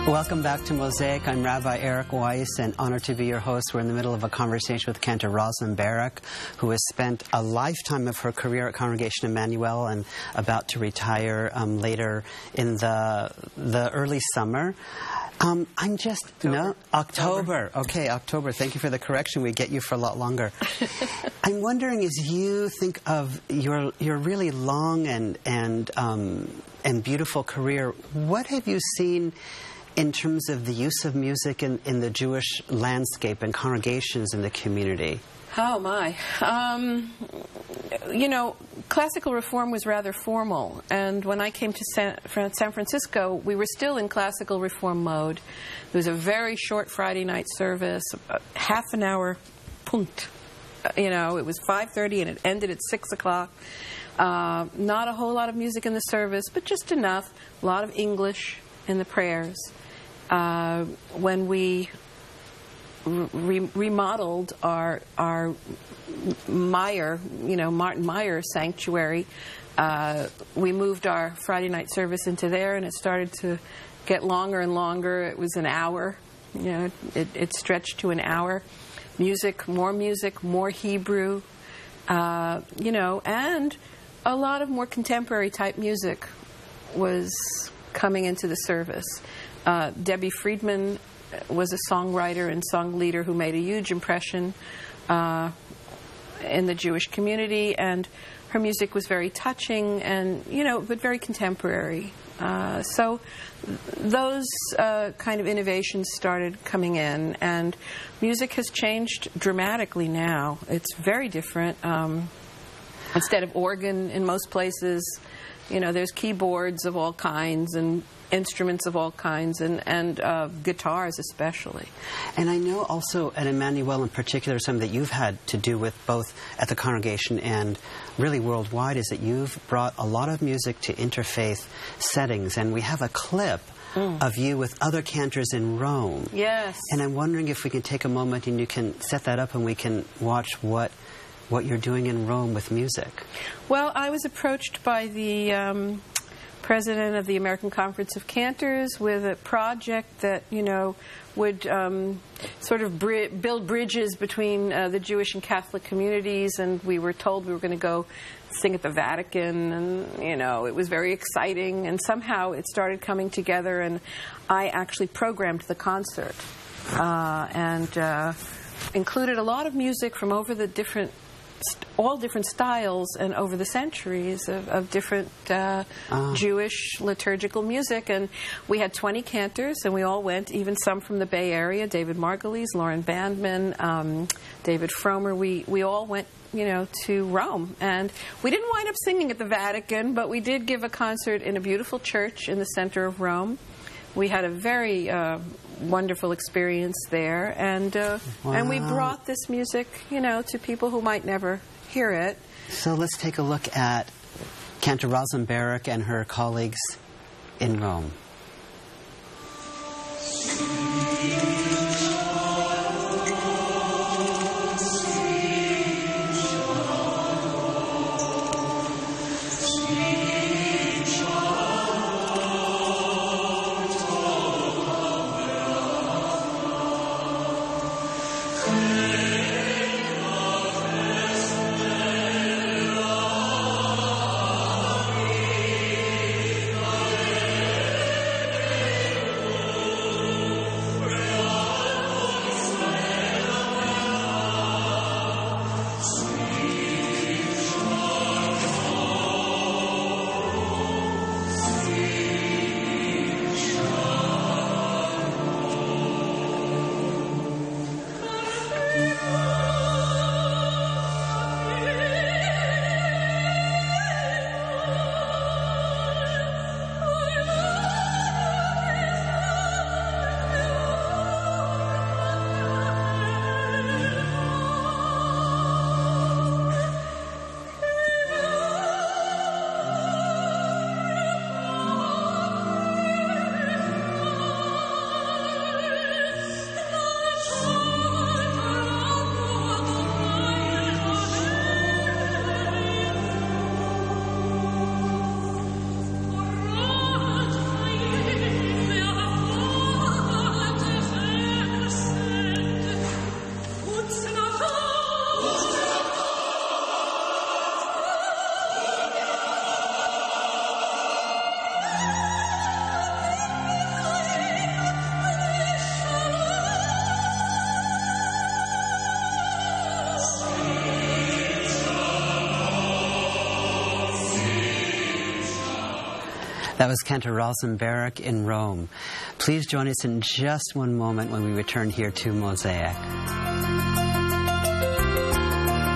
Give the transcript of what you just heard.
Welcome back to Mosaic. I'm Rabbi Eric Weiss, and honored to be your host. We're in the middle of a conversation with Cantor Rosalind Barak, who has spent a lifetime of her career at Congregation Emanu-el and about to retire later in the early summer. October. Okay, October. Thank you for the correction. We get you for a lot longer. I'm wondering, as you think of your really long and beautiful career, what have you seen in terms of the use of music in the Jewish landscape and congregations in the community? Oh, my. Classical reform was rather formal, and when I came to San Francisco, we were still in classical reform mode. There was a very short Friday night service, half an hour, punt. It was 5:30 and it ended at 6 o'clock. Not a whole lot of music in the service, but just enough. A lot of English in the prayers. When we remodeled our Martin Meyer sanctuary, we moved our Friday night service into there, and it started to get longer and longer. It was an hour. It stretched to an hour. Music, more Hebrew, and a lot of more contemporary type music was coming into the service. Debbie Friedman was a songwriter and song leader who made a huge impression in the Jewish community, and her music was very touching and, but very contemporary. So those kind of innovations started coming in, and music has changed dramatically now. It's very different. Instead of organ in most places, there's keyboards of all kinds and instruments of all kinds, and guitars especially. And I know also at Emanu-el in particular, something that you've had to do with both at the congregation and really worldwide is that you've brought a lot of music to interfaith settings, and we have a clip of you with other cantors in Rome. Yes. And I'm wondering if we can take a moment and you can set that up and we can watch what you're doing in Rome with music. Well, I was approached by the president of the American Conference of Cantors with a project that, would sort of build bridges between the Jewish and Catholic communities, and we were told we were going to go sing at the Vatican, and, it was very exciting, and somehow it started coming together, and I actually programmed the concert and included a lot of music from over the all different styles and over the centuries of different Jewish liturgical music. And we had 20 cantors, and we all went, even some from the Bay Area, David Margulies, Lauren Bandman, David Fromer. We all went, to Rome. And we didn't wind up singing at the Vatican, but we did give a concert in a beautiful church in the center of Rome. We had a very wonderful experience there, and we brought this music, to people who might never hear it. So let's take a look at Cantor Rosalind Barak and her colleagues in Rome. That was Cantor Rosenberg in Rome. Please join us in just one moment when we return here to Mosaic.